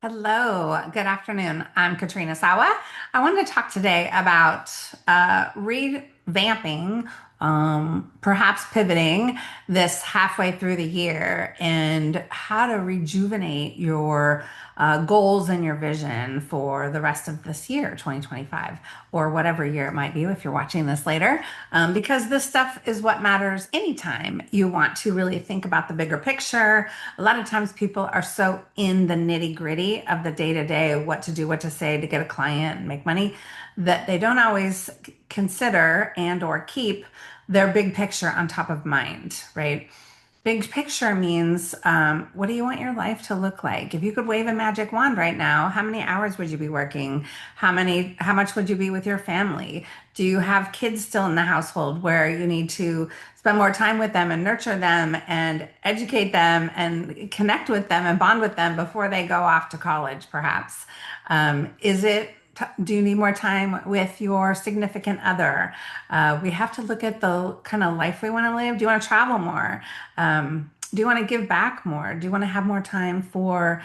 Hello, good afternoon. I'm Katrina Sawa. I wanted to talk today about revamping, perhaps pivoting this halfway through the year and how to rejuvenate your goals and your vision for the rest of this year, 2025, or whatever year it might be if you're watching this later. Because this stuff is what matters anytime you want to really think about the bigger picture. A lot of times people are so in the nitty gritty of the day to day, what to do, what to say to get a client and make money, that they don't always consider and or keep their big picture on top of mind, right? Big picture means what do you want your life to look like? If you could wave a magic wand right now, how many hours would you be working? How much would you be with your family? Do you have kids still in the household where you need to spend more time with them and nurture them and educate them and connect with them and bond with them before they go off to college, perhaps? Is it Do you need more time with your significant other? We have to look at the kind of life we want to live. Do you want to travel more? Do you want to give back more? Do you want to have more time for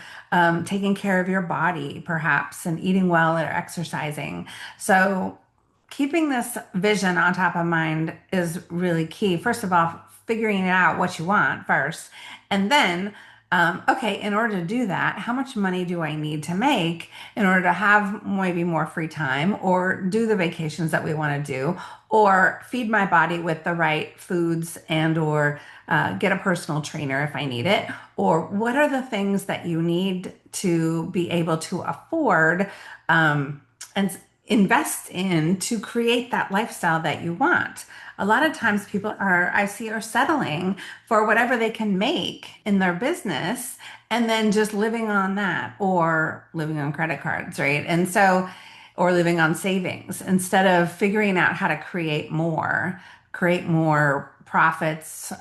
taking care of your body, perhaps, and eating well or exercising? So, keeping this vision on top of mind is really key. First of all, figuring out what you want first, and then okay, in order to do that, how much money do I need to make in order to have maybe more free time or do the vacations that we want to do or feed my body with the right foods and or get a personal trainer if I need it? Or what are the things that you need to be able to afford and invest in to create that lifestyle that you want? A lot of times people I see, are settling for whatever they can make in their business and then just living on that or living on credit cards, right? And so, or living on savings instead of figuring out how to create more profits,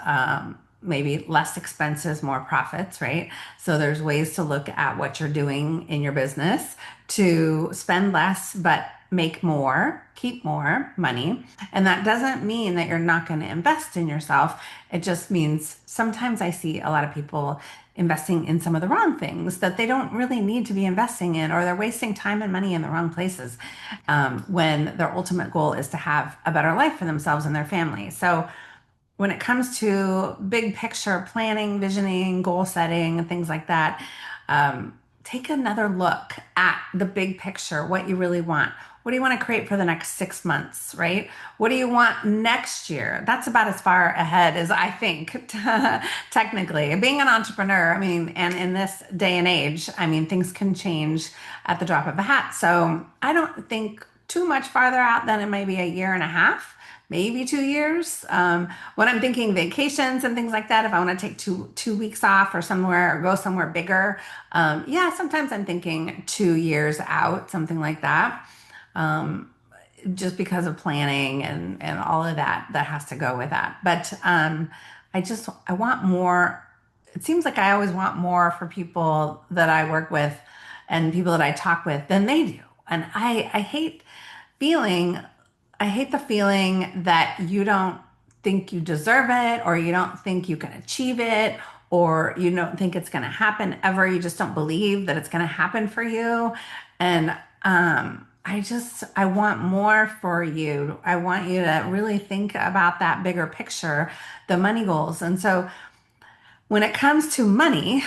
maybe less expenses, more profits, right? So there's ways to look at what you're doing in your business to spend less, but make more, keep more money. And that doesn't mean that you're not going to invest in yourself. It just means sometimes I see a lot of people investing in some of the wrong things that they don't really need to be investing in, or they're wasting time and money in the wrong places when their ultimate goal is to have a better life for themselves and their family. So when it comes to big picture planning, visioning, goal setting, and things like that, take another look at the big picture, what you really want. What do you want to create for the next 6 months, right? What do you want next year? That's about as far ahead as I think, technically. Being an entrepreneur, I mean, and in this day and age, I mean, things can change at the drop of a hat. So I don't think too much farther out than it may be a year and a half, maybe 2 years. When I'm thinking vacations and things like that, if I want to take two weeks off or somewhere or go somewhere bigger, yeah, sometimes I'm thinking 2 years out, something like that. Um, just because of planning and all of that has to go with that. But I want more. It seems like I always want more for people that I work with and people that I talk with than they do. And I hate feeling I hate the feeling that you don't think you deserve it, or you don't think you can achieve it, or you don't think it's going to happen ever. You just don't believe that it's going to happen for you. And I want more for you. I want you to really think about that bigger picture, the money goals. And so when it comes to money,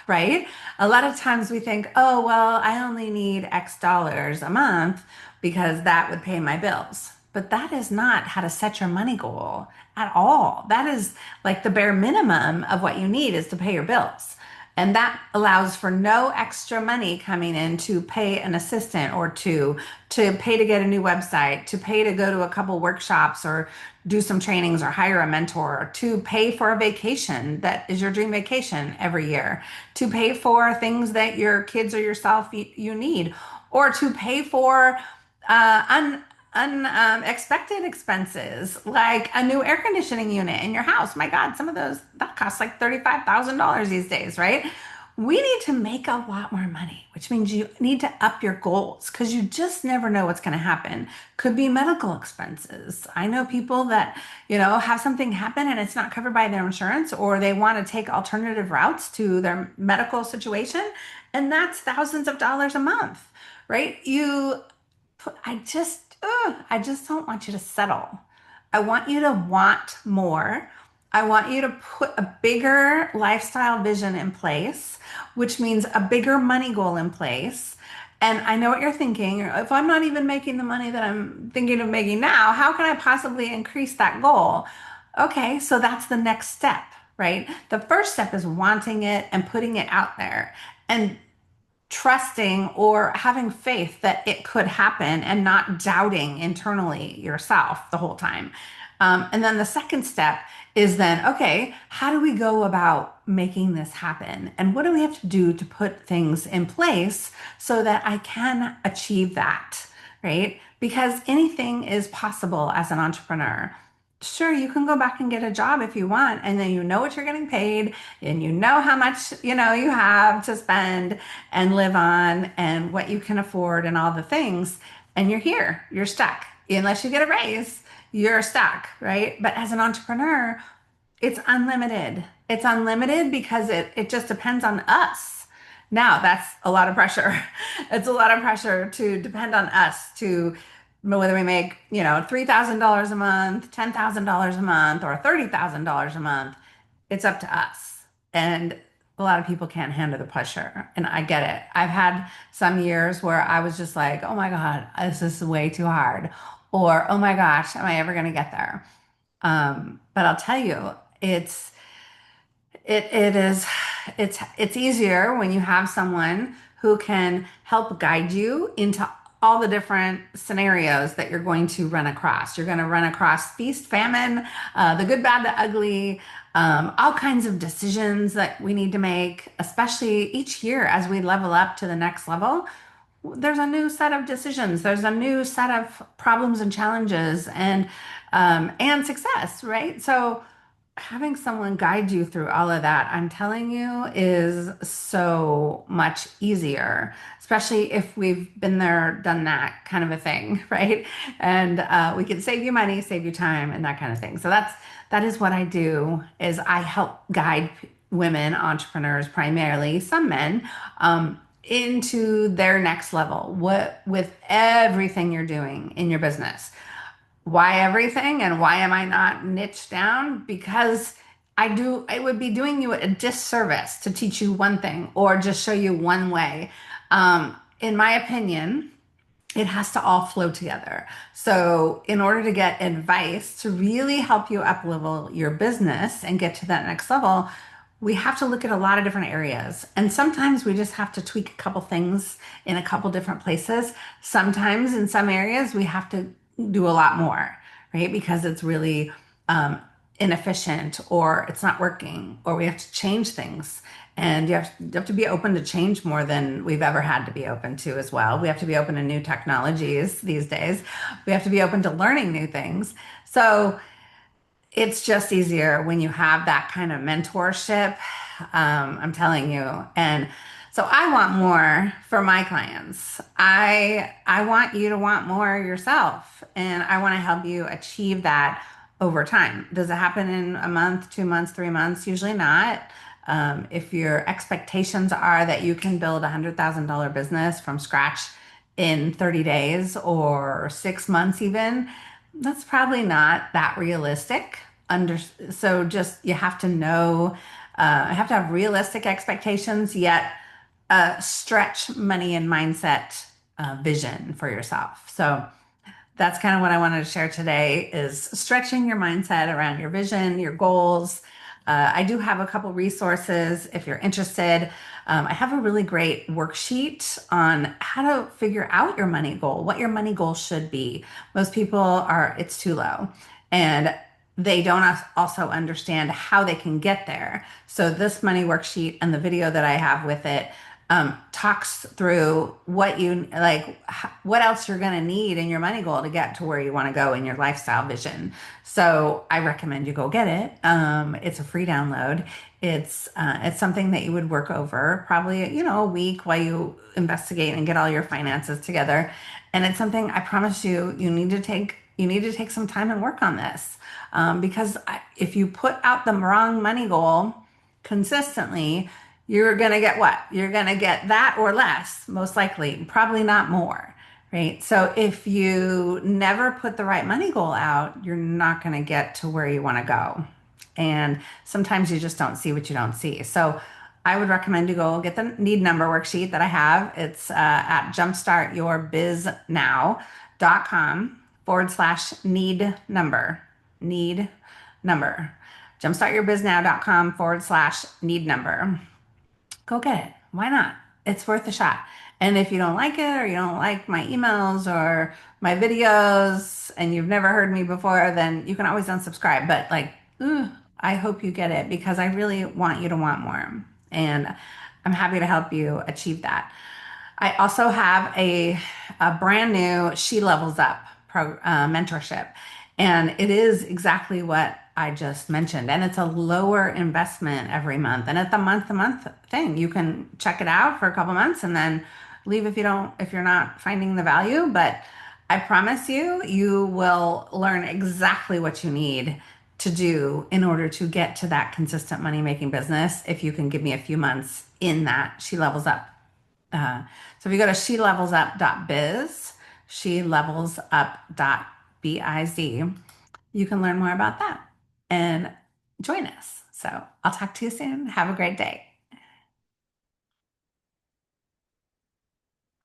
right? A lot of times we think, oh, well, I only need X dollars a month because that would pay my bills. But that is not how to set your money goal at all. That is like the bare minimum of what you need is to pay your bills. And that allows for no extra money coming in to pay an assistant or to pay to get a new website, to pay to go to a couple workshops or do some trainings or hire a mentor, or to pay for a vacation that is your dream vacation every year, to pay for things that your kids or yourself you need, or to pay for unexpected expenses like a new air conditioning unit in your house. My God, some of those that cost like $35,000 these days, right? we need to make a lot more money, which means you need to up your goals because you just never know what's going to happen. Could be medical expenses. I know people that, have something happen and it's not covered by their insurance, or they want to take alternative routes to their medical situation, and that's thousands of dollars a month, right? I just don't want you to settle. I want you to want more. I want you to put a bigger lifestyle vision in place, which means a bigger money goal in place. And I know what you're thinking. If I'm not even making the money that I'm thinking of making now, how can I possibly increase that goal? Okay, so that's the next step, right? The first step is wanting it and putting it out there. And trusting or having faith that it could happen and not doubting internally yourself the whole time. And then the second step is then, okay, how do we go about making this happen? And what do we have to do to put things in place so that I can achieve that, right? Because anything is possible as an entrepreneur. Sure, you can go back and get a job if you want, and then you know what you're getting paid, and you know how much, you have to spend and live on and what you can afford and all the things. And you're here, you're stuck. Unless you get a raise, you're stuck, right? But as an entrepreneur, it's unlimited. It's unlimited because it just depends on us. Now, that's a lot of pressure. It's a lot of pressure to depend on us to whether we make, $3,000 a month, $10,000 a month, or $30,000 a month. It's up to us. And a lot of people can't handle the pressure. And I get it. I've had some years where I was just like, oh my God, this is way too hard. Or, oh my gosh, am I ever going to get there? But I'll tell you, it is it's easier when you have someone who can help guide you into all the different scenarios that you're going to run across. You're going to run across feast, famine, the good, bad, the ugly, all kinds of decisions that we need to make, especially each year as we level up to the next level. There's a new set of decisions. There's a new set of problems and challenges and success, right? So having someone guide you through all of that, I'm telling you, is so much easier, especially if we've been there, done that kind of a thing, right? And we can save you money, save you time, and that kind of thing. So that is what I do. Is I help guide women entrepreneurs, primarily some men, into their next level. What with everything you're doing in your business. Why everything and why am I not niched down? Because I would be doing you a disservice to teach you one thing or just show you one way. In my opinion, it has to all flow together. So, in order to get advice to really help you up level your business and get to that next level, we have to look at a lot of different areas. And sometimes we just have to tweak a couple things in a couple different places. Sometimes in some areas, we have to do a lot more, right? Because it's really inefficient or it's not working or we have to change things. And you have to be open to change more than we've ever had to be open to as well. We have to be open to new technologies these days. We have to be open to learning new things. So it's just easier when you have that kind of mentorship. I'm telling you. And so I want more for my clients. I want you to want more yourself, and I want to help you achieve that over time. Does it happen in a month, 2 months, 3 months? Usually not. If your expectations are that you can build $100,000 business from scratch in 30 days or 6 months even, that's probably not that realistic. So just you have to know, I have to have realistic expectations, yet stretch money and mindset vision for yourself. So that's kind of what I wanted to share today is stretching your mindset around your vision, your goals. I do have a couple resources if you're interested. I have a really great worksheet on how to figure out your money goal, what your money goal should be. Most people it's too low. And they don't also understand how they can get there. So this money worksheet and the video that I have with it talks through what you like, what else you're going to need in your money goal to get to where you want to go in your lifestyle vision. So I recommend you go get it. It's a free download. It's something that you would work over probably, a week while you investigate and get all your finances together. And it's something I promise you, you need to take some time and work on this. Because if you put out the wrong money goal consistently, you're going to get what? You're going to get that or less, most likely, probably not more, right? So if you never put the right money goal out, you're not going to get to where you want to go. And sometimes you just don't see what you don't see. So I would recommend you go get the need number worksheet that I have. It's at jumpstartyourbiznow.com/need number. Need number. Jumpstartyourbiznow.com/need number. Go get it. Why not? It's worth a shot. And if you don't like it, or you don't like my emails or my videos and you've never heard me before, then you can always unsubscribe. But like, I hope you get it because I really want you to want more. And I'm happy to help you achieve that. I also have a brand new She Levels Up mentorship. And it is exactly what I just mentioned. And it's a lower investment every month. And it's a month to month thing. You can check it out for a couple months and then leave if you're not finding the value. But I promise you, you will learn exactly what you need to do in order to get to that consistent money making business if you can give me a few months in that She Levels Up. So if you go to shelevelsup.biz, shelevelsup.biz, you can learn more about that and join us. So I'll talk to you soon. Have a great day.